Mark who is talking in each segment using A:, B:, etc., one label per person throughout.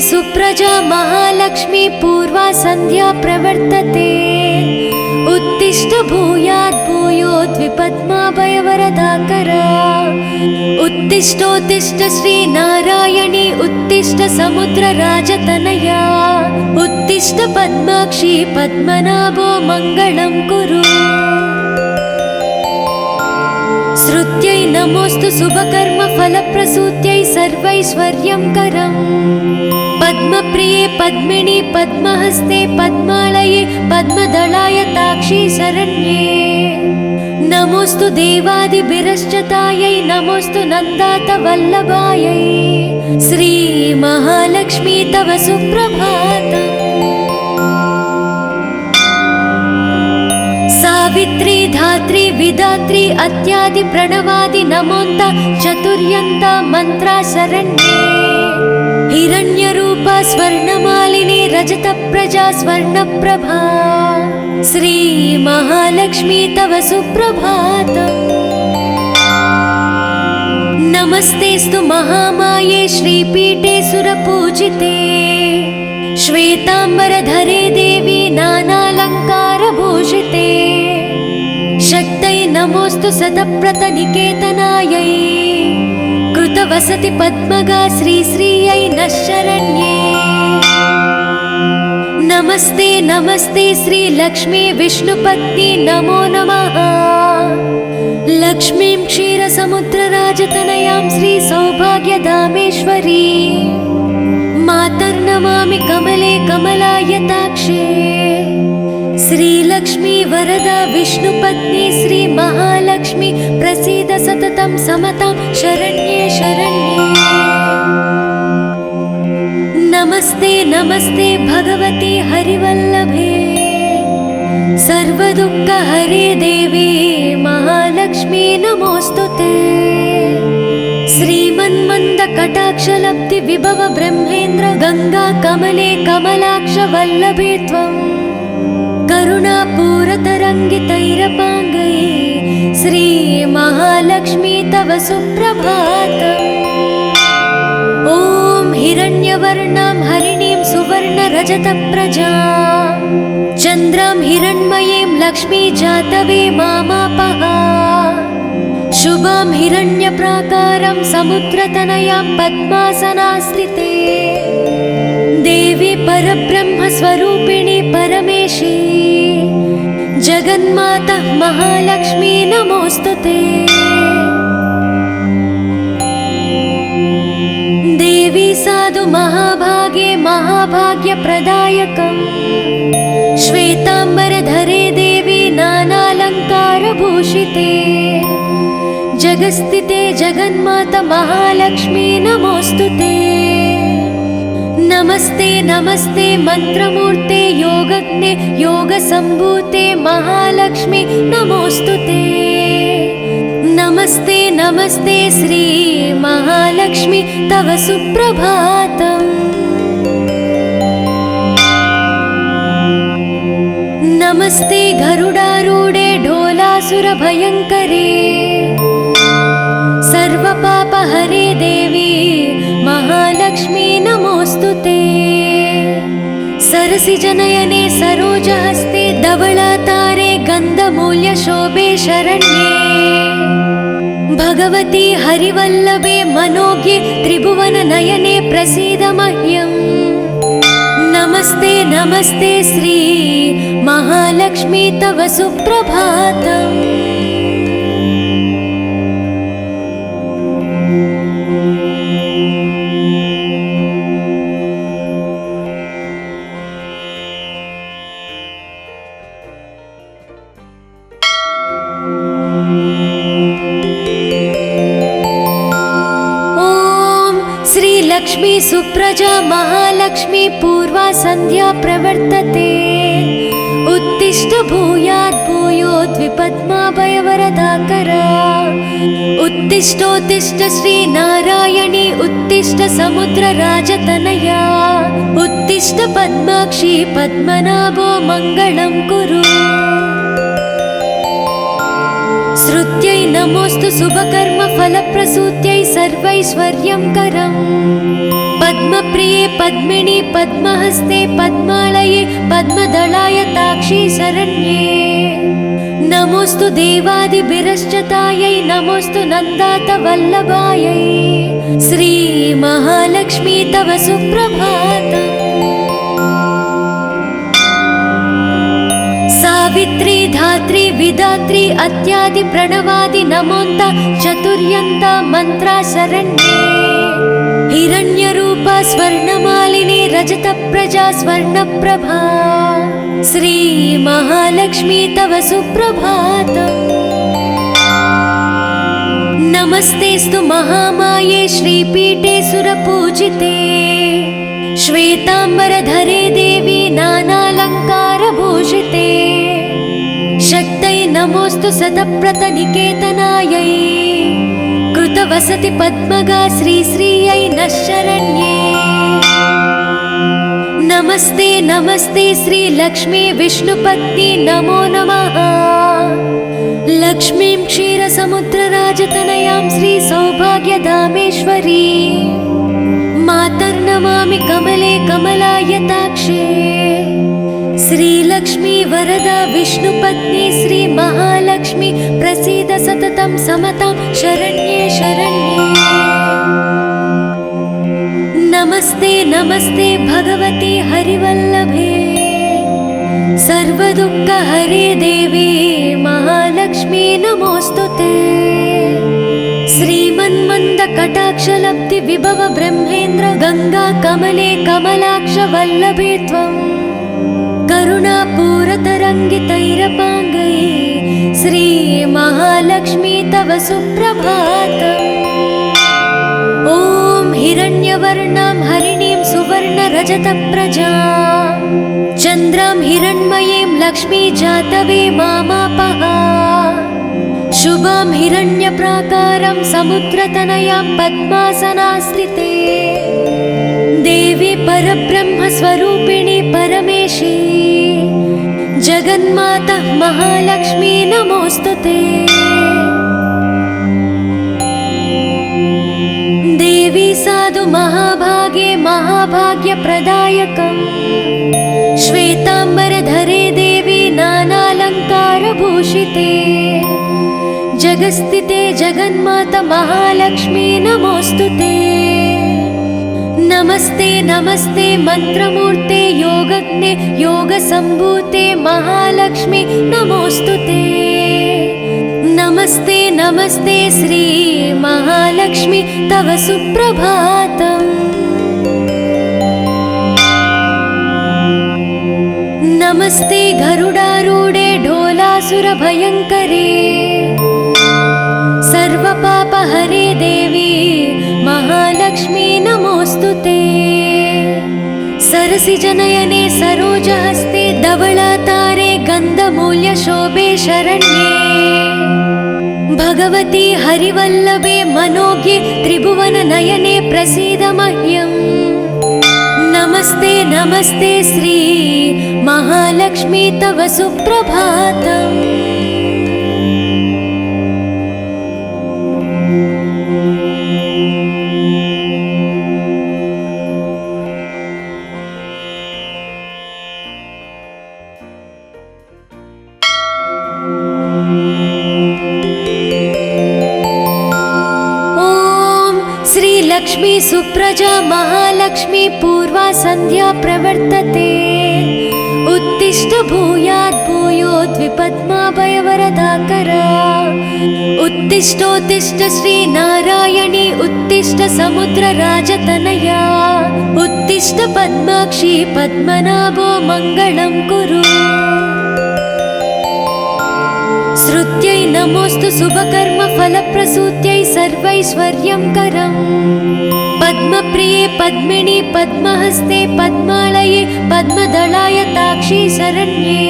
A: सुप्रजा महालक्ष्मी पूर्वा संध्या प्रवर्तते। उत्तिष्ठ भूयात् भूयोद्विपद्माभयवरदाकरा। उत्तिष्ठोत्तिष्ठ श्रीनारायणी उत्तिष्ठ समुद्रराजतनया। उत्तिष्ठ पद्माक्षी पद्मनाभो मङ्गलं कुरु। श्रुत्यै नमोऽस्तु शुभकर्म फलप्रसूत्यै सर्वैश्वर्यं करम्। पद्मप्रिये पद्मिनी पद्महस्ते पद्मालये पद्मदलाय ताक्षी शरण्ये। नमोऽस्तु देवादिभिरश्चतायै नमोऽस्तु नन्दातवल्लभायै। श्री महालक्ष्मी तव सुप्रभातम्। सावित्री धात्री विधात्री अत्यादि प्रणवादि नमोन्त चतुर्यन्त मंत्रा शरण्ये। हिरण्यरूपा स्वर्णमालिनी रजतप्रजा स्वर्णप्रभा। श्री महालक्ष्मी तव सुप्रभातम्। नमस्तेस्तु महामाये श्रीपीठे सुरपूजिते। श्वेतांबरधरे देवी नानालङ्कारभूषिते। शक्तै नमोऽस्तु शतप्रतनिकेतनायै। कृतवसति पद्मगा श्रीश्रियै नः शरण्ये। नमस्ते नमस्ते श्रीलक्ष्मी विष्णुपत्नी नमो नमः। लक्ष्मीं क्षीरसमुद्रराजतनयां श्रीसौभाग्यधामेश्वरी। मातर्नमामि कमले कमलायताक्षे। श्रीलक्ष्मी वरदा विष्णुपत्नी श्री महालक्ष्मी प्रसीद सततं समतां शरण्ये शरण्ये। नमस्ते नमस्ते भगवती हरिवल्लभे। सर्वदुःखहरे देवी महालक्ष्मी नमोऽस्तुते। श्रीमन्मन्दकटाक्षलब्धि विभव ब्रह्मेन्द्र गंगा कमले कमलाक्ष वल्लभे त्वं। करुणापूरतरङ्गितैरपाङ्गै श्री महालक्ष्मी तव सुप्रभातम्। ॐ हिरण्यवर्णां हरिणीं सुवर्णरजतप्रजां। चन्द्रां हिरण्मयीं लक्ष्मी जातवे मामापः। शुभां हिरण्यप्राकारं समुद्रतनयां पद्मासनास्थिते। देवी परब्रह्मस्वरूपिणी परमेशी। जगन्माता महालक्ष्मी नमोऽस्तुते। देवी साधु महाभागे महाभाग्यप्रदायकम्। श्वेतांबरधरे देवी नानालङ्कारभूषिते। जगस्थिते जगन्माता महालक्ष्मी नमोऽस्तुते। नमस्ते नमस्ते मंत्रमूर्ते योगज्ञे योगसम्भूते महालक्ष्मी नमोऽस्तुते। नमस्ते नमस्ते श्री महालक्ष्मी तव सुप्रभातम्। नमस्ते गरुडारूढे ढोलासुरभयङ्करे। सर्वपापहरे देवी महालक्ष्मी नमोऽस्तुते। सरसिजनयने सरोजहस्ते धवलातारे गन्धमूल्यशोभे शरण्ये। भगवती हरिवल्लभे मनोज्ञे त्रिभुवननयने प्रसीद मह्यम्। नमस्ते नमस्ते श्री महालक्ष्मी तव सुप्रभातम्। लक्ष्मी सुप्रजा महालक्ष्मी पूर्वा संध्या प्रवर्तते। उत्तिष्ठ भूयात् भूयोद्विपद्माभयवरदाकरा। उत्तिष्ठोत्तिष्ठ श्रीनारायणी उत्तिष्ठ समुद्रराजतनया। उत्तिष्ठ पद्माक्षी पद्मनाभो मङ्गलं कुरु। श्रुत्यै नमोऽस्तु शुभकर्म फलप्रसूत्यै सर्वैश्वर्यं करम्। पद्मप्रिये पद्मिनि पद्महस्ते पद्मालये पद्मदलायताक्षी शरण्ये नमोस्तु देवादिभिरश्चतायै नमोस्तु नन्दात वल्लभायै श्री महालक्ष्मी तव सुप्रभातम् सावित्री धात्री विधात्री अत्यादि प्रणवादि नमोन्त चतुर्यन्त मंत्रा शरण्ये हिरण्यरूपा स्वर्णमालिनी रजत प्रजा स्वर्णप्रभा श्री महालक्ष्मी तव सुप्रभातम् नमस्तेस्तु महामाये श्रीपीठे सुरपूजिते श्वेतांबरधरे देवी नानालंकारभूषिते शक्तै नमोस्तु शतप्रतनिकेतनायै कृतवसति पद्मगा श्रीश्रियै नः शरण्ये नमस्ते नमस्ते श्री लक्ष्मी विष्णुपत्नी नमो नमः लक्ष्मीं क्षीरसमुद्रराजतनयां श्री सौभाग्यधामेश्वरी मातर्नमामि कमले कमलायताक्षे श्रीलक्ष्मी वरदा विष्णुपत्नी श्री महालक्ष्मी प्रसीद सततं समतां शरण्ये शरण्ये नमस्ते नमस्ते भगवती हरिवल्लभे सर्वदुःखहरे देवी महालक्ष्मी नमोस्तुते श्रीमन्मन्द कटाक्षलब्धि विभव ब्रह्मेन्द्र गंगा कमले कमलाक्ष वल्लभे त्वं करुणापूरतरङ्गितैरपाङ्गै श्री महालक्ष्मी तव सुप्रभातम् ॐ हिरण्यवर्णां हरिणीं सुवर्णरजतप्रजां चन्द्रां हिरण्मयीं लक्ष्मी जातवे मामापः शुभां हिरण्यप्राकारं समुद्रतनयां पद्मासनास्थिते देवी परब्रह्मस्वरूपिणी परमेशी जगन्माता महालक्ष्मी नमोस्तुते देवी साधु महाभागे महाभाग्यप्रदायकम् श्वेतांबरधरे देवी नानालंकारभूषिते जगस्थिते जगन्माता महालक्ष्मी नमोस्तुते नमस्ते नमस्ते मंत्रमूर्ते योगज्ञे योगसंभूते महालक्ष्मी नमोस्तुते नमस्ते नमस्ते श्री महालक्ष्मी तव सुप्रभातम् नमस्ते गरुडारूढे ढोलासुरभयङ्करे सर्वपापहरे देवी महालक्ष्मी नमोस्तुते सरसिजनयने सरोजहस्ते धवलातारे गन्धमूल्यशोभे शरण्ये भगवती हरिवल्लभे मनोज्ञे त्रिभुवननयने प्रसीद मह्यम् नमस्ते नमस्ते श्री महालक्ष्मी तव सुप्रभातम् लक्ष्मी सुप्रजा महालक्ष्मी पूर्वा संध्या प्रवर्तते उत्तिष्ठ भूयात् भूयोद्विपद्माभयवरदाकरा उत्तिष्ठोत्तिष्ठ श्री नारायणी उत्तिष्ठ समुद्रराजतनया उत्तिष्ठ पद्माक्षी पद्मनाभो मङ्गलं कुरु श्रुत्यै नमोस्तु शुभकर्म फलप्रसूत्यै सर्वैश्वर्यं करम् पद्मप्रिये पद्मिनि पद्महस्ते पद्मालये पद्मदलायताक्षी शरण्ये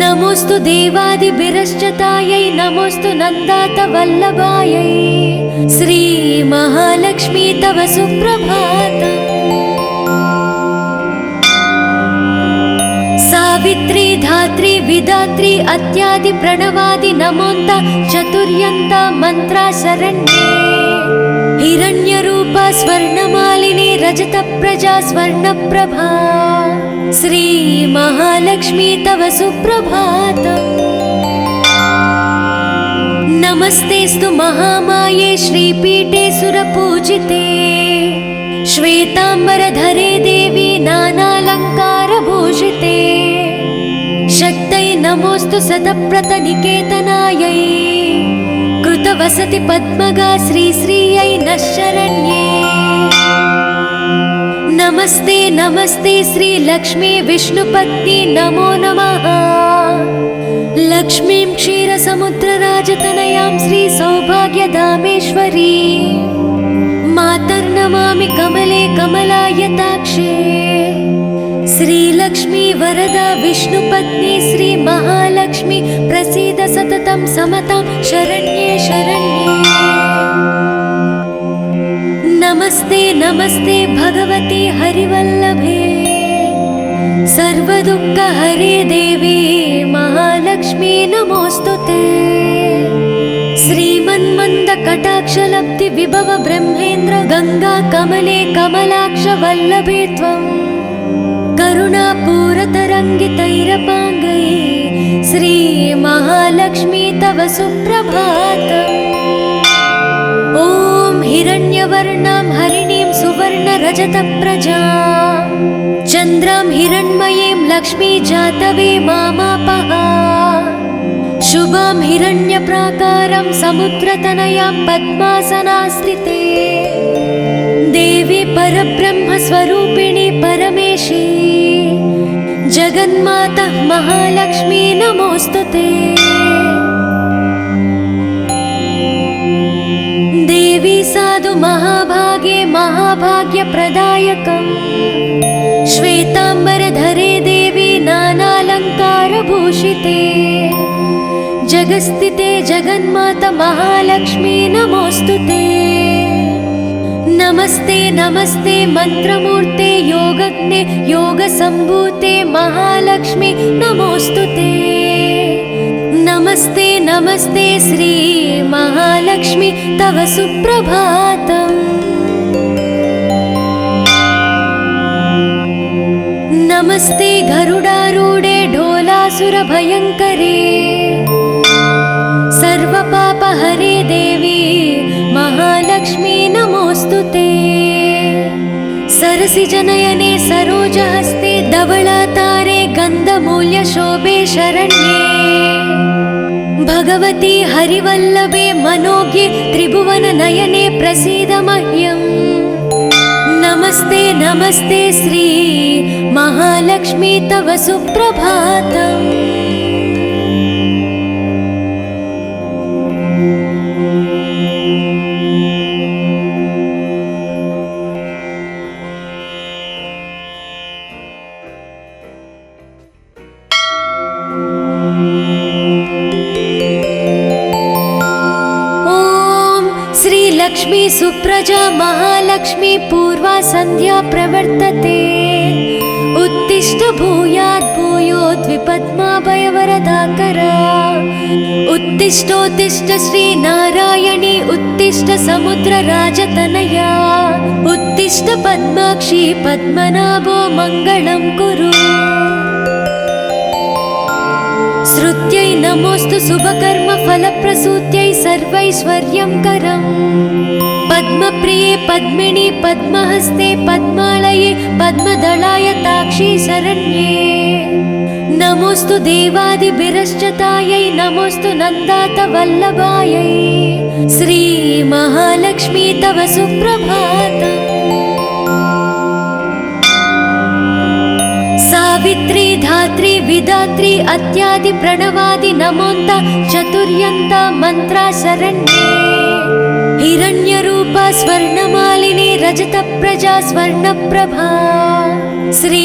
A: नमोस्तु देवादिभिरश्चतायै नमोस्तु नन्दात वल्लभायै श्री महालक्ष्मी तव सुप्रभातम् सावित्री धात्री विधात्री अत्यादि प्रणवादि नमोन्त चतुर्यन्त मंत्रा शरण्ये हिरण्यरूपा स्वर्णमालिनी रजतप्रजा स्वर्णप्रभा श्रीमहालक्ष्मी तव सुप्रभातम्। नमस्तेस्तु महामाये श्रीपीठे सुरपूजिते श्वेतांबरधरे देवी नानालङ्कारभूषिते शक्तै नमोऽस्तु सतप्रतनिकेतनायै कृतवसति पद्मगा श्रीश्रियै नः शरण्ये। नमस्ते नमस्ते श्रीलक्ष्मी विष्णुपत्नी नमो नमः। लक्ष्मीं क्षीरसमुद्रराजतनयां श्रीसौभाग्यधामेश्वरी मातर्नमामि कमले कमलायताक्षे। श्रीलक्ष्मी वरदा विष्णुपत्नी श्रीमहालक्ष्मी प्रसीद सततं समतां शरण्ये शरण्ये। नमस्ते नमस्ते भगवती हरिवल्लभे सर्वदुःखहरे देवी महालक्ष्मी नमोऽस्तुते। श्रीमन्मन्दकटाक्षलब्धि विभव ब्रह्मेन्द्र गंगा कमले कमलाक्ष वल्लभे त्वं करुणापूरतरङ्गितैरपाङ्गै श्रीमहालक्ष्मी तव सुप्रभातम्। ॐ हिरण्यवर्णां हरिणीं सुवर्णरजतप्रजां चन्द्रां हिरण्मयीं लक्ष्मी जातवे मामापः। शुभां हिरण्यप्राकारं समुद्रतनयां पद्मासनास्थिते देवी परब्रह्मस्वरूपिणी परमेशी जगन्माता महालक्ष्मी नमोऽस्तुते। देवी साधु महाभागे महाभाग्यप्रदायकम् श्वेतांबरधरे देवी नानालङ्कारभूषिते जगस्थिते जगन्माता महालक्ष्मी नमोऽस्तुते। नमस्ते नमस्ते मंत्रमूर्ते योगज्ञे योगसम्भूते महालक्ष्मी नमोऽस्तुते। नमस्ते नमस्ते श्री महालक्ष्मी तव सुप्रभातम्। नमस्ते गरुडारूढे ढोलासुरभयङ्करे सर्वपापहरे देवी महालक्ष्मी नमोऽस्तुते। सरसिजनयने सरोजहस्ते धवलातारे गन्धमूल्यशोभे शरण्ये भगवती हरिवल्लभे मनोज्ञे त्रिभुवननयने प्रसीद मह्यम्। नमस्ते नमस्ते श्री महालक्ष्मी तव सुप्रभातम्। लक्ष्मी सुप्रजा महालक्ष्मी पूर्वा संध्या प्रवर्तते उत्तिष्ठ भूयात् भूयोद्विपद्माभयवरदाकरा उत्तिष्ठोत्तिष्ठ श्री नारायणी उत्तिष्ठ समुद्रराजतनया उत्तिष्ठ पद्माक्षी पद्मनाभो मङ्गलं कुरु। श्रुत्यै नमोऽस्तु शुभकर्म फलप्रसूत्यै सर्वैश्वर्यंकरम् पद्मप्रिये पद्मिनी पद्महस्ते पद्मालये पद्मदलायताक्षी शरण्ये। नमोऽस्तु देवादिभिरश्चतायै नमोऽस्तु नन्दातवल्लभायै श्री महालक्ष्मी तव सुप्रभातम्। सावित्री धात्री विधात्री अत्यादि प्रणवादि नमोन्त चतुर्यन्त मंत्रा शरण्ये। हिरण्यरूपा स्वर्णमालिनी रजतप्रजा स्वर्णप्रभा श्री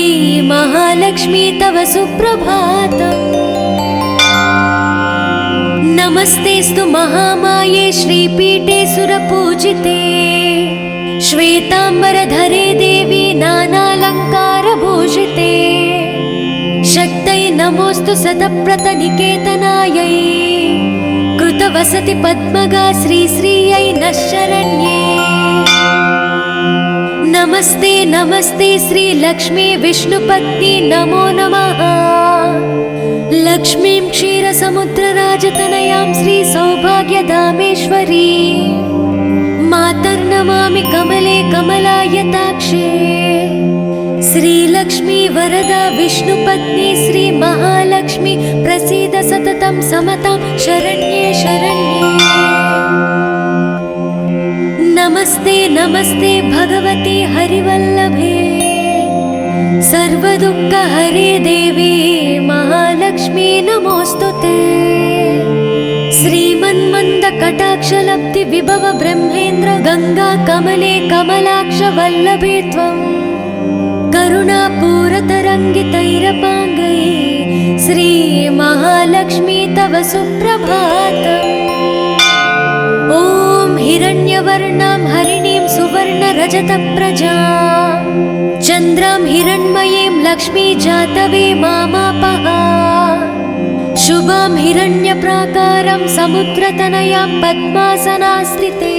A: महालक्ष्मी तव सुप्रभातम्। नमस्तेस्तु महामाये श्रीपीठे सुरपूजिते श्वेतांबरधरे देवी नानालङ्कारभूषिते शक्तै नमोऽस्तु सतप्रतनिकेतनायै कृतवसति पद्मगा श्रीश्रियै नः शरण्ये। नमस्ते नमस्ते श्री लक्ष्मी विष्णुपत्नी नमो नमः। लक्ष्मीं क्षीरसमुद्रराजतनयां श्री सौभाग्यधामेश्वरी मातर्नमामि कमले कमलायताक्षे। श्रीलक्ष्मी वरदा विष्णुपत्नी श्री महालक्ष्मी प्रसीद सततं समतां शरण्ये शरण्ये। नमस्ते नमस्ते भगवती हरिवल्लभे सर्वदुःखहरे देवी महालक्ष्मी नमोस्तुते। श्रीमन्मन्दकटाक्षलब्धि विभव ब्रह्मेन्द्र गंगा कमले कमलाक्ष वल्लभे त्वं करुणापूरतरङ्गितैरपाङ्गै श्री महालक्ष्मी तव सुप्रभातम्। ॐ हिरण्यवर्णां हरिणीं सुवर्णरजतप्रजां चन्द्रां हिरण्मयीं लक्ष्मी जातवे मामापः। शुभां हिरण्यप्राकारं समुद्रतनयां पद्मासनास्थिते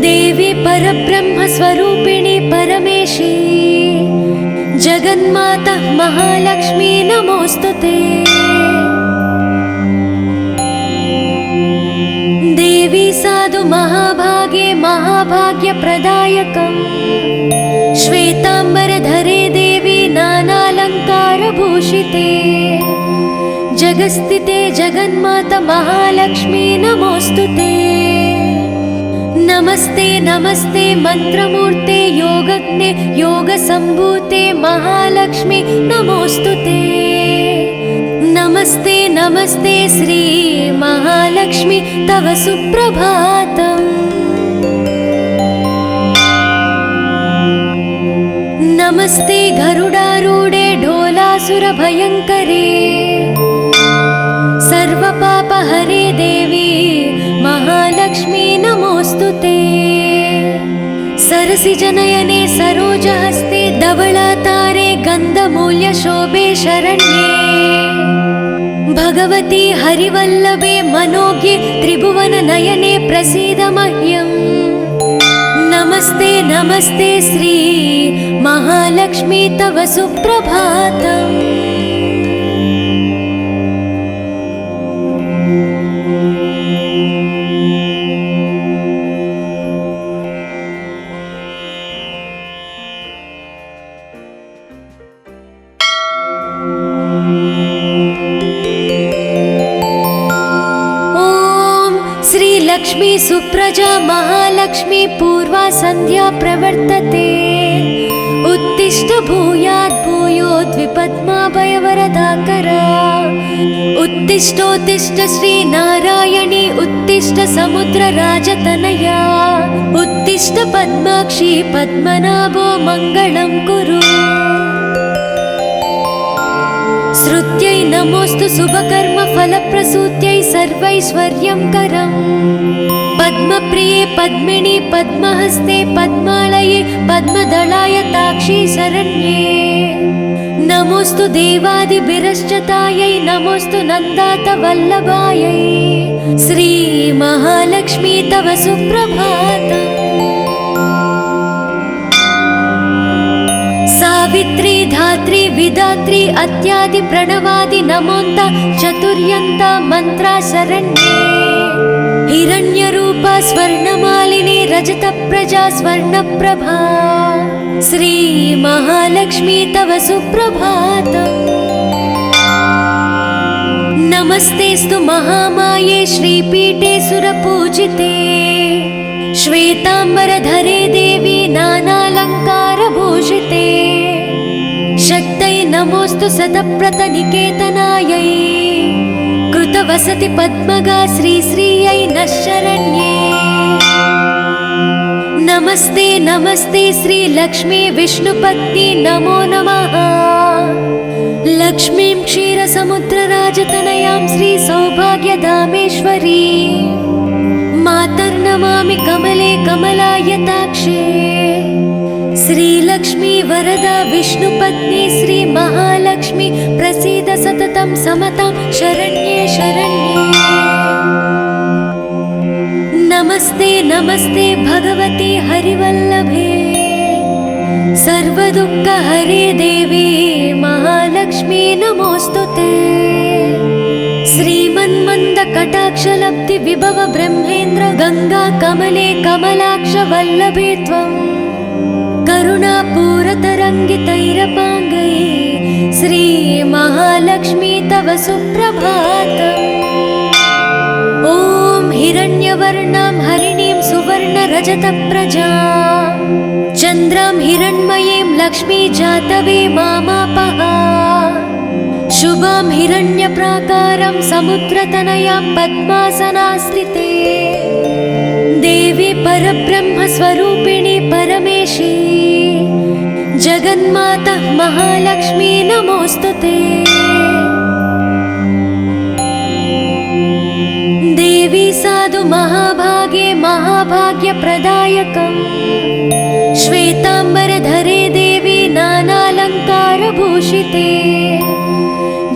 A: देवी परब्रह्मस्वरूपिणी परमेशी जगन्माता महालक्ष्मी नमोस्तुते। देवी साधु महाभागे महाभाग्यप्रदायकम् श्वेताम्बरधरे देवी नानालङ्कारभूषिते जगस्थिते जगन्माता महालक्ष्मी नमोस्तुते। नमस्ते नमस्ते मंत्रमूर्ते योगज्ञे योगसम्भूते महालक्ष्मी नमोस्तुते। नमस्ते नमस्ते श्री महालक्ष्मी तव सुप्रभातम्। नमस्ते गरुडारूढे ढोलासुरभयङ्करे सर्वपापहरे देवी महालक्ष्मी नमोस्तुते। सरसिजनयने सरोजहस्ते धवलातारे गन्धमूल्यशोभे शरण्ये भगवती हरिवल्लभे मनोज्ञे त्रिभुवननयने प्रसीद मह्यम्। नमस्ते नमस्ते श्री महालक्ष्मी तव सुप्रभातम्। लक्ष्मी सुप्रजा महालक्ष्मी पूर्वा संध्या प्रवर्तते उत्तिष्ठ भूयात् भूयोद्विपद्माभयवरदाकरा। उत्तिष्ठोत्तिष्ठ श्री नारायणी उत्तिष्ठ समुद्रराजतनया उत्तिष्ठ पद्माक्षी पद्मनाभो मङ्गलं कुरु। श्रुत्यै नमोस्तु शुभकर्म फलप्रसूत्यै सर्वैश्वर्यं करम् पद्मप्रिये पद्मिनी पद्महस्ते पद्मालये पद्मदलाय ताक्षी शरण्ये। नमोस्तु देवादिभिरश्चतायै नमोस्तु नन्दात वल्लभायै श्री महालक्ष्मी तव सुप्रभातम्। सावित्री धात्री विधात्री अत्यादि प्रणवादि नमोन्त चतुर्यन्त मंत्रा शरण्ये। हिरण्यरूपा स्वर्णमालिनी रजतप्रजा स्वर्णप्रभा श्री महालक्ष्मी तव सुप्रभातम्। नमस्तेस्तु महामाये श्रीपीठे सुरपूजिते श्वेताम्बरधरे देवी नानालङ्कारभूषिते शक्तै नमोस्तु शतप्रतनिकेतनायै कृतवसति पद्मगा श्रीश्रियै नः शरण्ये। नमस्ते नमस्ते श्री लक्ष्मी विष्णुपत्नी नमो नमः। लक्ष्मीं क्षीरसमुद्रराजतनयां श्री सौभाग्यधामेश्वरी मातर्नमामि कमले कमलायताक्षे। श्रीलक्ष्मी वरदा विष्णुपत्नी श्री महालक्ष्मी प्रसीद सततं समतां शरण्ये शरण्ये। नमस्ते नमस्ते भगवती हरिवल्लभे सर्वदुःखहरे देवी महालक्ष्मी नमोऽस्तुते। श्रीमन्मन्दकटाक्षलब्धि विभव ब्रह्मेन्द्र गंगा कमले कमलाक्ष वल्लभे त्वं करुणापूरतरङ्गितैरपाङ्गैः श्री महालक्ष्मी तव सुप्रभातम्। ॐ हिरण्यवर्णां हरिणीं सुवर्णरजतप्रजां चन्द्रां हिरण्मयीं लक्ष्मी जातवे मामापः। शुभां हिरण्यप्राकारं समुद्रतनयां पद्मासनास्थिते देवी परब्रह्मस्वरूपिणी परमेशी जगन्माता महालक्ष्मी नमोऽस्तुते। देवी साधु महाभागे महाभाग्यप्रदायकम् श्वेताम्बरधरे देवी नानालङ्कारभूषिते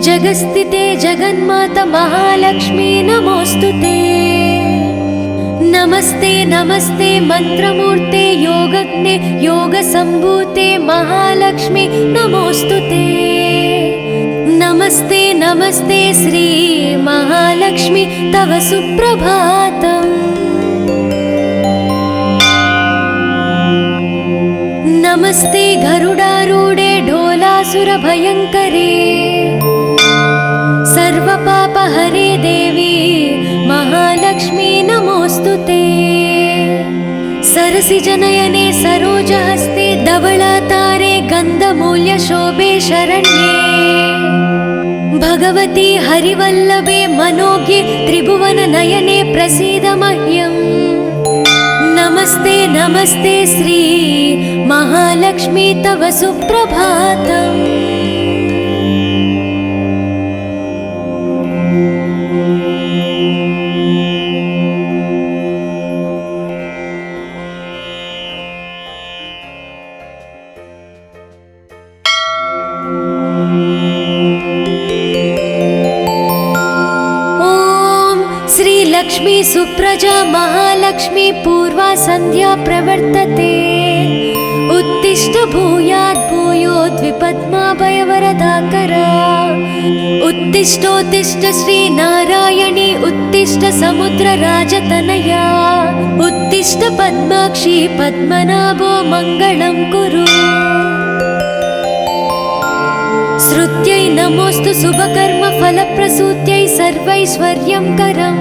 A: जगस्थिते जगन्माता महालक्ष्मी नमोऽस्तुते। नमस्ते नमस्ते मंत्रमूर्ते योगज्ञे योगसम्भूते महालक्ष्मी नमोऽस्तुते। नमस्ते नमस्ते श्री महालक्ष्मी तव सुप्रभातम्। नमस्ते गरुडारूढे ढोलासुरभयङ्करे सर्वपापहरे देवी महालक्ष्मी नमोऽस्तुते। सरसिजनयने सरोजहस्ते धवलातारे गन्धमूल्यशोभे शरण्ये भगवती हरिवल्लभे मनोज्ञे त्रिभुवननयने प्रसीद मह्यम्। नमस्ते नमस्ते श्री महालक्ष्मी तव सुप्रभातम्। लक्ष्मी सुप्रजा महालक्ष्मी पूर्वा संध्या प्रवर्तते उत्तिष्ठ भूयात् भूयोद्विपद्माभयवरदाकरा उत्तिष्ठोत्तिष्ठ श्री नारायणी उत्तिष्ठ समुद्रराजतनया उत्तिष्ठ पद्माक्षी पद्मनाभो मङ्गलं कुरु। श्रुत्यै नमोऽस्तु शुभकर्म फलप्रसूत्यै सर्वैश्वर्यं करम्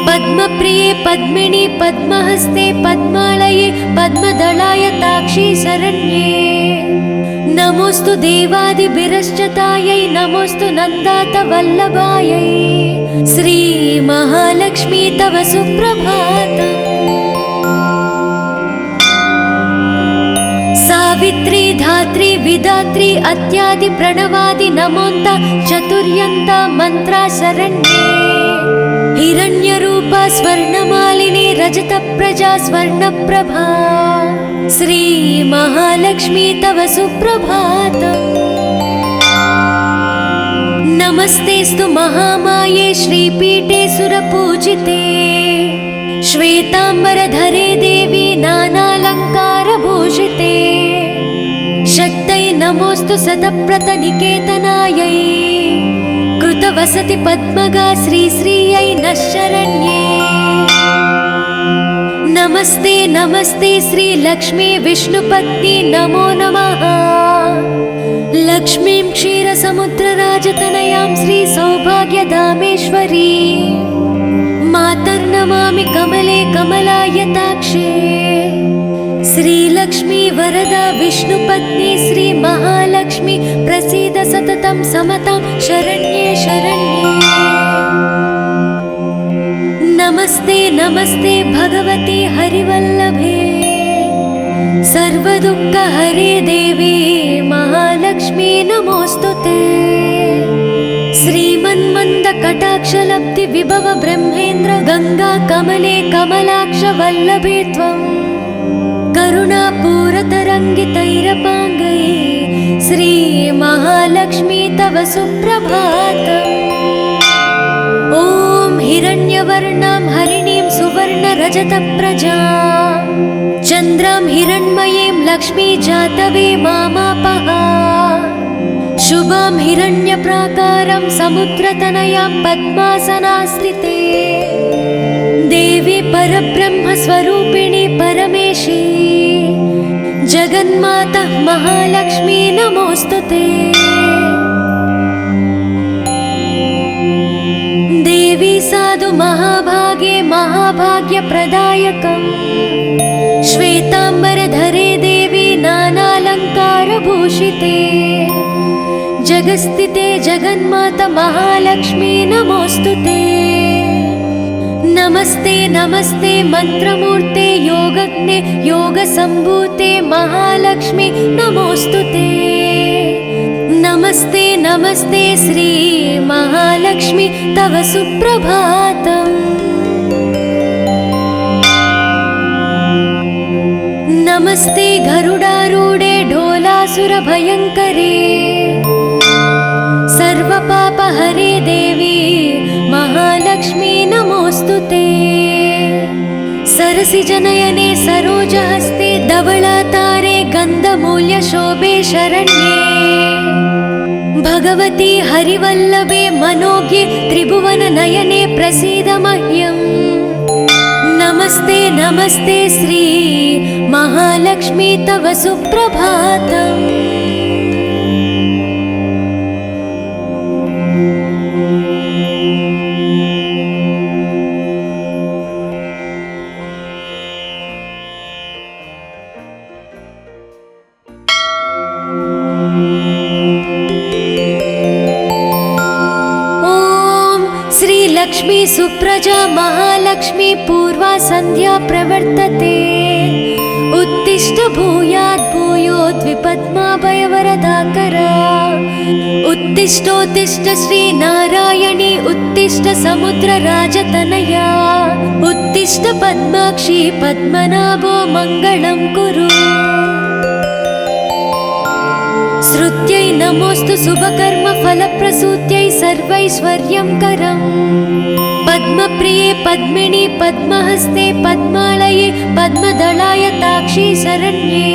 A: पद्मप्रिये पद्मिनी पद्महस्ते पद्मालये पद्मदलाय ताक्षी शरण्ये नमोऽस्तु देवादिभिरश्चतायै नमोऽस्तु नन्दातवल्लभायै श्री महालक्ष्मी तव सुप्रभातम्। सावित्री धात्री विधात्री अत्यादि प्रणवादि नमोन्त चतुर्यन्त मंत्रा शरण्ये हिरण्यरूपा स्वर्णमालिनी रजतप्रजा स्वर्णप्रभा श्री महालक्ष्मी तव सुप्रभातम्। नमस्तेस्तु महामाये श्रीपीठे सुरपूजिते श्वेताम्बरधरे देवी नानालङ्कारभूषिते शक्तै नमोऽस्तु शतप्रतनिकेतनायै कृतवसति पद्मगा श्रीश्रियै नः शरण्ये। नमस्ते नमस्ते श्री लक्ष्मी विष्णुपत्नी नमो नमः। लक्ष्मीं क्षीरसमुद्रराजतनयां श्री सौभाग्यधामेश्वरी मातर्नमामि कमले कमलायताक्षे श्रीलक्ष्मी वरदा विष्णुपत्नी श्री महालक्ष्मी प्रसीद सततं समतां शरण्ये शरण्ये। नमस्ते नमस्ते भगवती हरिवल्लभे सर्वदुःखहरे देवी महालक्ष्मी नमोऽस्तुते। श्रीमन्मन्दकटाक्षलब्धि विभव ब्रह्मेन्द्र गंगा कमले कमलाक्ष वल्लभे त्वं करुणापूरतरङ्गितैरपाङ्गैः श्री महालक्ष्मी तव सुप्रभातम्। ॐ हिरण्यवर्णां हरिणीं सुवर्णरजतप्रजां चन्द्रां हिरण्मयीं लक्ष्मी जातवे मामापः शुभां हिरण्यप्राकारं समुद्रतनयां पद्मासनास्थिते देवी परब्रह्मस्वरूपिणी परमेशी जगन्माता महालक्ष्मी नमोऽस्तुते। देवी साधु महाभागे महाभाग्यप्रदायकम् श्वेताम्बरधरे देवी नानालङ्कारभूषिते जगस्थिते जगन्माता महालक्ष्मी नमोऽस्तुते। नमस्ते नमस्ते मंत्रमूर्ते योगज्ञे योगसम्भूते महालक्ष्मी नमोऽस्तुते। नमस्ते नमस्ते श्री महालक्ष्मी तव सुप्रभातम्। नमस्ते गरुडारूढे ढोलासुरभयङ्करे सर्वपापहरे देवी महालक्ष्मी नमोऽस्तुते। सरसिजनयने सरोजहस्ते धवलातारे गन्धमूल्यशोभे शरण्ये भगवती हरिवल्लभे मनोज्ञे त्रिभुवननयने प्रसीद मह्यम्। नमस्ते नमस्ते श्री महालक्ष्मी तव सुप्रभातम्। लक्ष्मी सुप्रजा महालक्ष्मी पूर्वा संध्या प्रवर्तते उत्तिष्ठ भूयात् भूयोद्विपद्माभयवरदाकरा उत्तिष्ठोत्तिष्ठ श्री नारायणी उत्तिष्ठ समुद्रराजतनया उत्तिष्ठ पद्माक्षी पद्मनाभो मङ्गलं कुरु। श्रुत्यै नमोऽस्तु शुभकर्म फलप्रसूत्यै सर्वैश्वर्यं करम् पद्मप्रिये पद्मिनी पद्महस्ते पद्मालये पद्मदलाय ताक्षी शरण्ये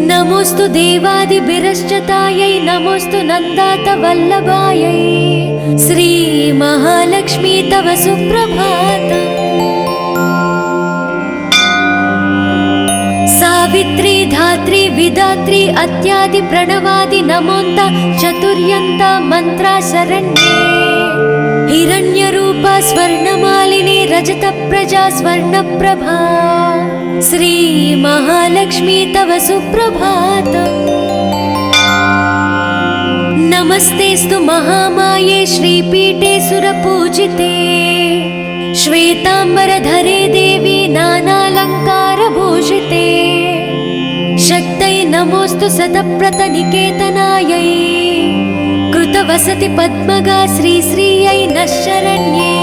A: नमोऽस्तु देवादिभिरश्चतायै नमोऽस्तु नन्दातवल्लभायै श्री महालक्ष्मी तव सुप्रभातम्। सावित्री धात्री विधात्री अत्यादि प्रणवादि नमोन्त चतुर्यन्त मंत्रा शरण्ये हिरण्यरूपा स्वर्णमालिनी रजतप्रजा स्वर्णप्रभा श्री महालक्ष्मी तव सुप्रभातम्। नमस्तेस्तु महामाये श्रीपीठे सुरपूजिते श्वेताम्बरधरे देवी नानालङ्कारभूषिते शक्तै नमोऽस्तु शतप्रतनिकेतनायै कृतवसति पद्मगा श्रीश्रियै नः शरण्ये।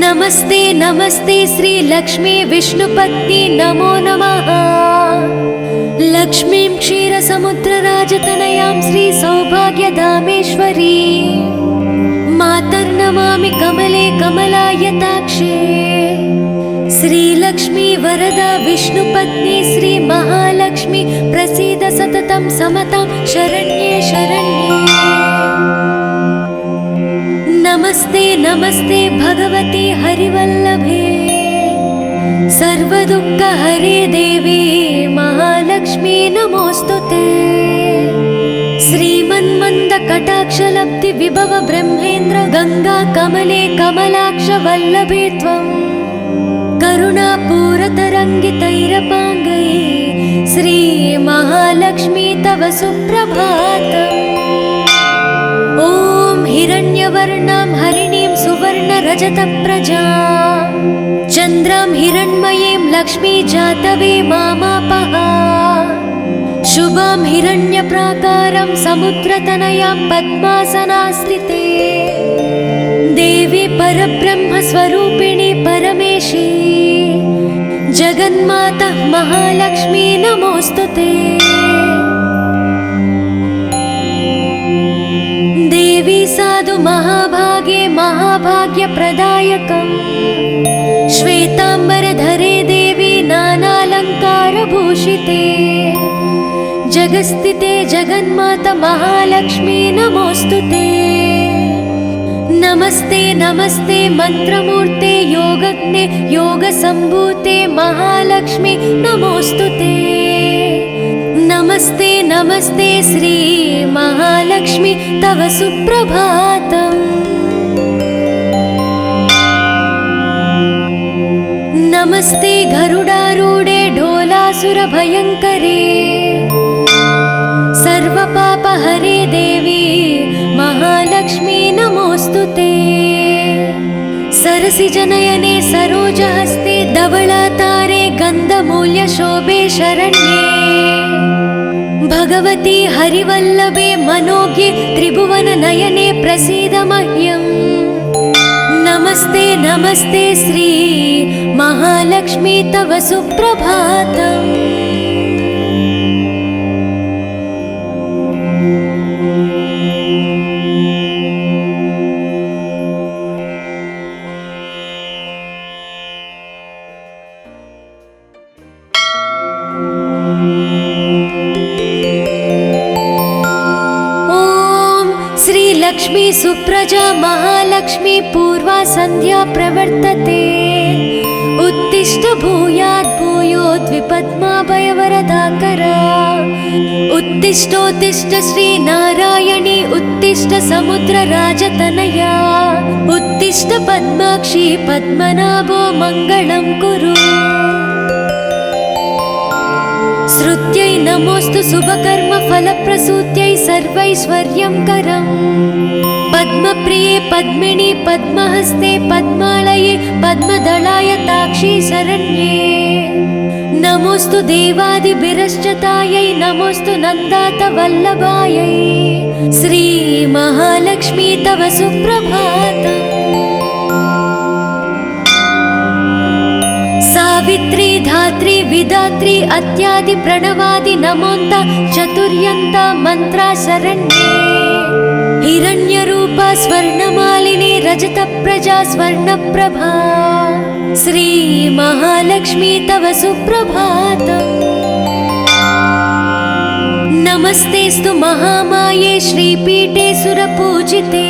A: नमस्ते नमस्ते श्री लक्ष्मी विष्णुपत्नी नमो नमः। लक्ष्मीं क्षीरसमुद्रराजतनयां श्री सौभाग्यधामेश्वरी मातर्नमामि कमले कमलायताक्षे श्रीलक्ष्मी वरदा विष्णुपत्नी श्री महालक्ष्मी प्रसीद सततं समतां शरण्ये शरण्ये। नमस्ते नमस्ते भगवती हरिवल्लभे सर्वदुःखहरे देवी महालक्ष्मी नमोऽस्तुते। श्रीमन्मन्दकटाक्षलब्धि विभव ब्रह्मेन्द्र गंगा कमले कमलाक्ष वल्लभे त्वं करुणापूरतरङ्गितैरपाङ्गै श्री महालक्ष्मी तव सुप्रभातम्। ॐ हिरण्यवर्णां हरिणीं सुवर्णरजतप्रजां चन्द्रां हिरण्मयीं लक्ष्मी जातवे मामापः शुभां हिरण्यप्राकारं समुद्रतनयां पद्मासनास्थिते देवी परब्रह्मस्वरूपिणी परमेशी जगन्माता महालक्ष्मी नमोऽस्तुते। देवी साधु महाभागे महाभाग्यप्रदायकम् श्वेताम्बरधरे भूषिते जगस्थिते जगन्माता महालक्ष्मी नमोस्तुते। नमस्ते नमस्ते मंत्रमूर्ते योगज्ञे योगसम्भूते महालक्ष्मी नमोस्तुते। नमस्ते नमस्ते श्री महालक्ष्मी तव सुप्रभातम्। नमस्ते गरुडारूढे ढोलासुरभयङ्करे सर्वपापहरे देवी महालक्ष्मी नमोस्तुते। सरसिजनयने सरोजहस्ते धवलातारे गन्धमूल्यशोभे शरण्ये भगवती हरिवल्लभे मनोज्ञे त्रिभुवननयने प्रसीद मह्यम्। नमस्ते नमस्ते श्री महालक्ष्मी तव सुप्रभातम्। लक्ष्मी सुप्रजा महालक्ष्मी पूर्वा संध्या प्रवर्तते। उत्तिष्ठ भूयात् भूयोद्विपद्माभयवरदाकरा। उत्तिष्ठोत्तिष्ठ श्री नारायणी उत्तिष्ठ समुद्रराजतनया। उत्तिष्ठ पद्माक्षी पद्मनाभो मङ्गलं कुरु। श्रुत्यै नमोस्तु शुभकर्म फलप्रसूत्यै सर्वैश्वर्यं करम्। पद्मप्रिये पद्मिनी पद्महस्ते पद्मालये पद्मदलाय ताक्षी शरण्ये। नमोस्तु देवादिभिरश्चतायै नमोस्तु नन्दातवल्लभायै। श्री महालक्ष्मी तव सुप्रभातम्। सावित्री धात्री विधात्री अत्यादि प्रणवादि नमोन्त चतुर्यन्त मंत्रा शरण्ये। हिरण्यरूपा स्वर्णमालिनी रजतप्रजा स्वर्णप्रभा। श्री महालक्ष्मी तव सुप्रभातम्। नमस्तेस्तु महामाये श्रीपीठे सुरपूजिते।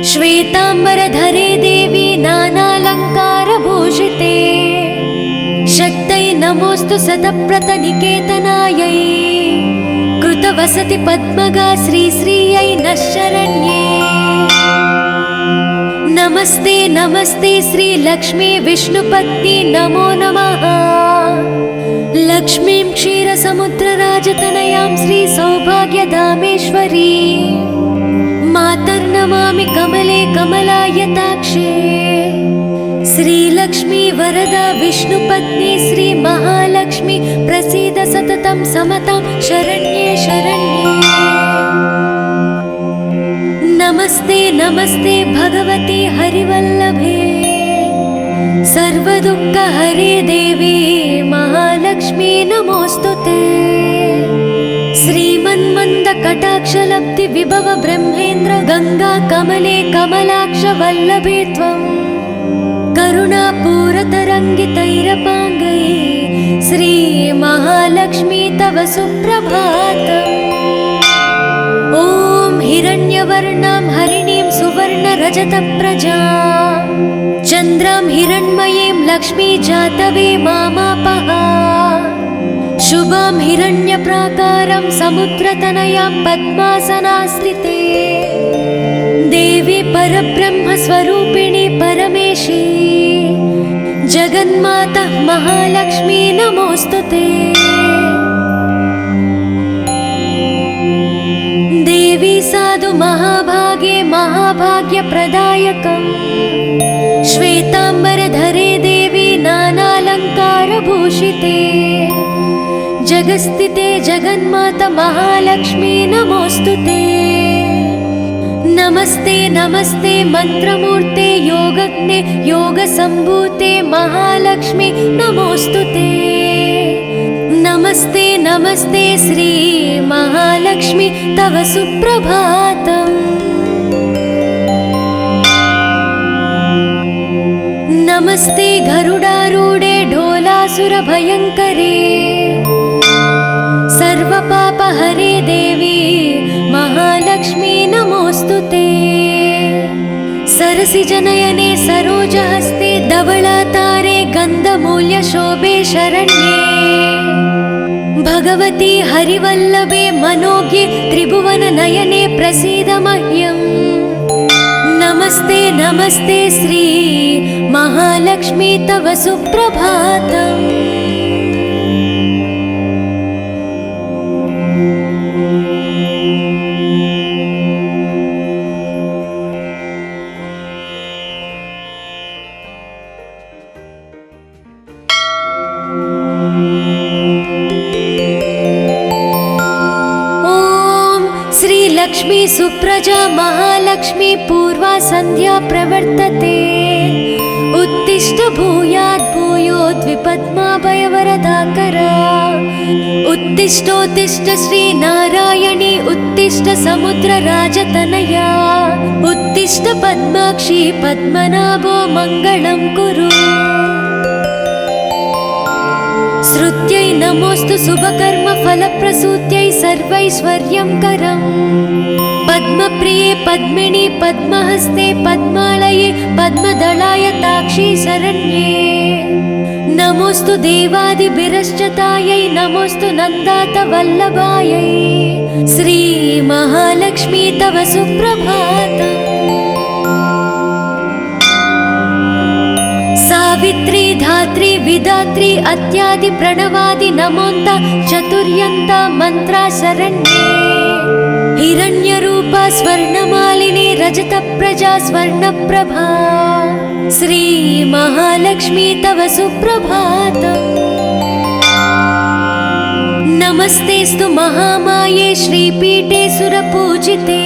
A: श्वेतांबरधरे देवी नानालङ्कारभूषिते। शक्तै नमोस्तु शतप्रतनिकेतनायै। कृतवसति पद्मगा श्रीश्रियै नः शरण्ये। नमस्ते नमस्ते श्री लक्ष्मी विष्णुपत्नी नमो नमः। लक्ष्मीं क्षीरसमुद्रराजतनयां श्री सौभाग्यधामेश्वरी मातर्नमामि कमले कमलायताक्षे। श्रीलक्ष्मी वरदा विष्णुपत्नी श्री महालक्ष्मी प्रसीद सततं समतां शरण्ये शरण्ये। नमस्ते नमस्ते भगवती हरिवल्लभे सर्वदुःखहरे देवी महालक्ष्मी नमोस्तुते। श्रीमन्मन्दकटाक्षलब्धि विभव ब्रह्मेन्द्र गंगा कमले कमलाक्ष वल्लभे त्वं। करुणापूरतरङ्गितैरपाङ्गै श्री महालक्ष्मी तव सुप्रभातम्। ॐ हिरण्यवर्णां हरिणीं सुवर्णरजतप्रजां चन्द्रां हिरण्मयीं लक्ष्मी जातवे मामापः। शुभां हिरण्यप्राकारं समुद्रतनयां पद्मासनास्थिते। देवी परब्रह्मस्वरूपिणी परमेशी जगन्माता महालक्ष्मी नमोस्तुते। देवी साधु महाभागे महाभाग्यप्रदायकम्। श्वेतांबरधरे देवी नानालङ्कारभूषिते। जगस्थिते जगन्माता महालक्ष्मी नमोस्तुते। नमस्ते नमस्ते मंत्रमूर्ते योगज्ञे योगसम्भूते महालक्ष्मी नमोस्तुते। नमस्ते नमस्ते श्री महालक्ष्मी तव सुप्रभातम्। नमस्ते गरुडारूढे ढोलासुरभयङ्करे हरे देवी महालक्ष्मी नमोऽस्तुते। सरसिजनयने सरोजहस्ते धवलातारे गन्धमूल्यशोभे शरण्ये भगवती हरिवल्लभे मनोज्ञे त्रिभुवननयने प्रसीद मह्यम्। नमस्ते नमस्ते श्री महालक्ष्मी तव सुप्रभातम्। लक्ष्मी सुप्रजा महालक्ष्मी पूर्वा संध्या प्रवर्तते। उत्तिष्ठ भूयात् भूयोद्विपद्माभयवरदाकरा। उत्तिष्ठोत्तिष्ठ श्री नारायणी उत्तिष्ठ समुद्रराजतनया। उत्तिष्ठ पद्माक्षी पद्मनाभो मङ्गलं कुरु। श्रुत्यै नमोऽस्तु शुभकर्म फलप्रसूत्यै सर्वैश्वर्यं करम्। पद्मप्रिये पद्मिनी पद्महस्ते पद्मालये पद्मदलाय ताक्षी शरण्ये। नमोऽस्तु देवादिभिरश्चतायै नमोऽस्तु नन्दातवल्लभायै। श्री महालक्ष्मी तव सुप्रभातम्। सावित्री धात्री विधात्री अत्यादि प्रणवादि नमोन्त चतुर्यन्त मंत्रा शरण्ये। हिरण्यरूपा स्वर्णमालिनी रजतप्रजा स्वर्णप्रभा। श्री महालक्ष्मी तव सुप्रभातम्। नमस्तेस्तु महामाये श्रीपीठे सुरपूजिते।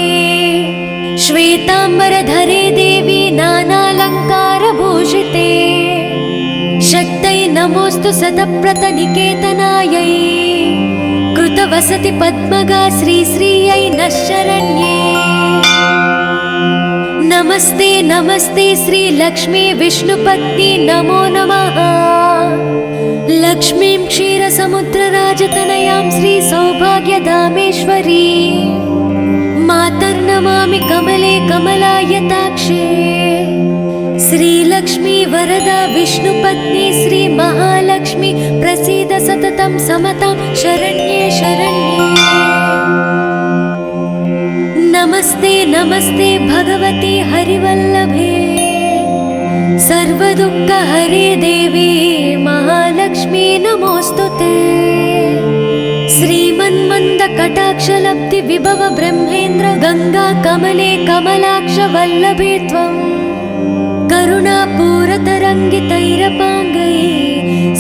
A: श्वेतांबरधरे देवी नानालङ्कारभूषिते। शक्तै नमोऽस्तु शतप्रतनिकेतनायै। कृतवसति पद्मगा श्रीश्रियै नः शरण्ये। नमस्ते नमस्ते श्री लक्ष्मी विष्णुपत्नी नमो नमः। लक्ष्मीं क्षीरसमुद्रराजतनयां श्री सौभाग्यधामेश्वरी मातर्नमामि कमले कमलायताक्षे। श्रीलक्ष्मी वरदा विष्णुपत्नी श्री महालक्ष्मी प्रसीद सततं समतां शरण्ये शरण्ये। नमस्ते नमस्ते भगवती हरिवल्लभे सर्वदुःखहरे देवी महालक्ष्मी नमोऽस्तुते। श्रीमन्मन्दकटाक्षलब्धि विभव ब्रह्मेन्द्र गंगा कमले कमलाक्ष वल्लभे त्वं। करुणापूरतरङ्गितैरपाङ्गै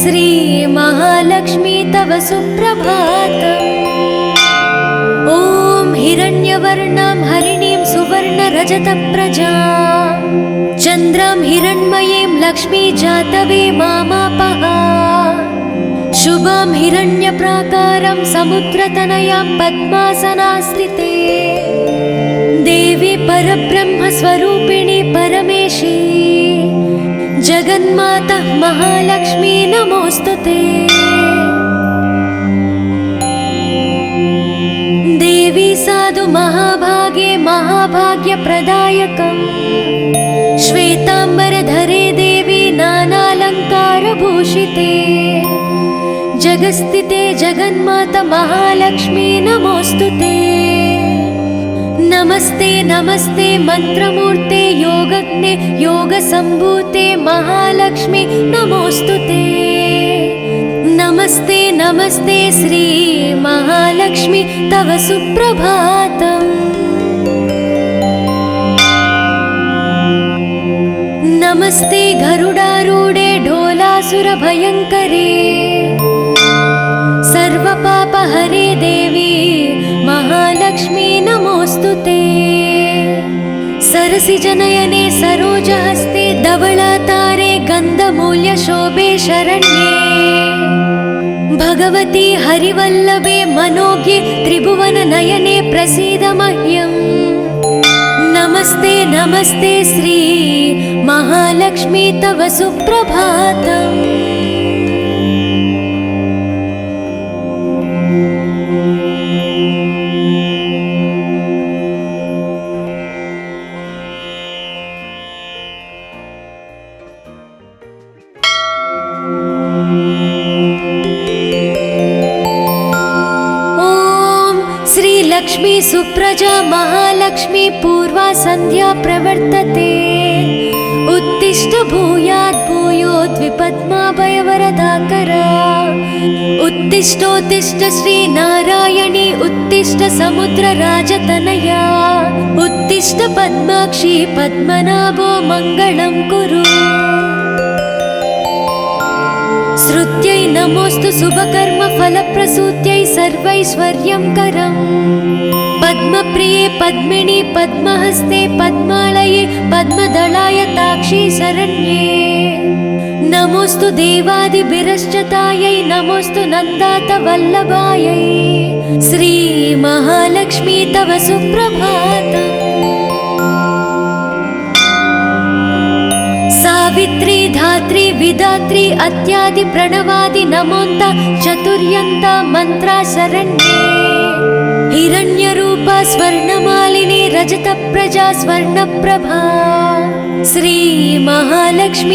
A: श्री महालक्ष्मी तव सुप्रभातम्। ॐ हिरण्यवर्णां हरिणीं सुवर्णरजतप्रजा चन्द्रां हिरण्मयीं लक्ष्मी जातवे मामापः। शुभां हिरण्यप्राकारं समुद्रतनयां पद्मासनास्थिते। देवी परब्रह्मस्वरूपिणी परमेशी जगन्माता महालक्ष्मी नमोऽस्तुते। देवी साधु महाभागे महाभाग्यप्रदायकम्। श्वेतांबरधरे देवी नानालङ्कारभूषिते। जगस्थिते जगन्माता महालक्ष्मी नमोऽस्तुते। नमस्ते नमस्ते मंत्रमूर्ते योगज्ञे योगसम्भूते महालक्ष्मी नमोऽस्तुते। नमस्ते नमस्ते श्री महालक्ष्मी तव सुप्रभातम्। नमस्ते गरुडारूढे ढोलासुरभयङ्करे सर्वपापहरे देवी महालक्ष्मी नमोऽस्तुते। सरसिजनयने सरोजहस्ते धवलातारे गन्धमूल्यशोभे शरण्ये भगवती हरिवल्लभे मनोज्ञे त्रिभुवननयने प्रसीद मह्यम्। नमस्ते नमस्ते श्री महालक्ष्मी तव सुप्रभातम्। श्रीलक्ष्मी सुप्रजा महालक्ष्मी पूर्वा सन्ध्या प्रवर्तते उत्तिष्ठ भूयात् भूयोद्विपद्माभयवरदाकरा उत्तिष्ठोत्तिष्ठ श्रीनारायणी उत्तिष्ठ समुद्रराजतनया उत्तिष्ठ पद्माक्षी पद्मनाभो मङ्गलं कुरु श्रुत्यै नमोऽस्तु शुभकर्म फलप्रसूत्यै सर्वैश्वर्यं करम् पद्मप्रिये पद्मिनि पद्महस्ते पद्मालये पद्मदलाय ताक्षी शरण्ये नमोऽस्तु देवादिभिरश्चतायै नमोऽस्तु नन्दात वल्लभायै श्रीमहालक्ष्मी तव सुप्रभातम् सावित्री धात्री विधात्री अत्यादि प्रणवादि नमोन्त चतुर्यन्त मंत्रा शरण्ये हिरण्यरूपा स्वर्णमालिनी रजत प्रजा स्वर्णप्रभा श्री महालक्ष्मी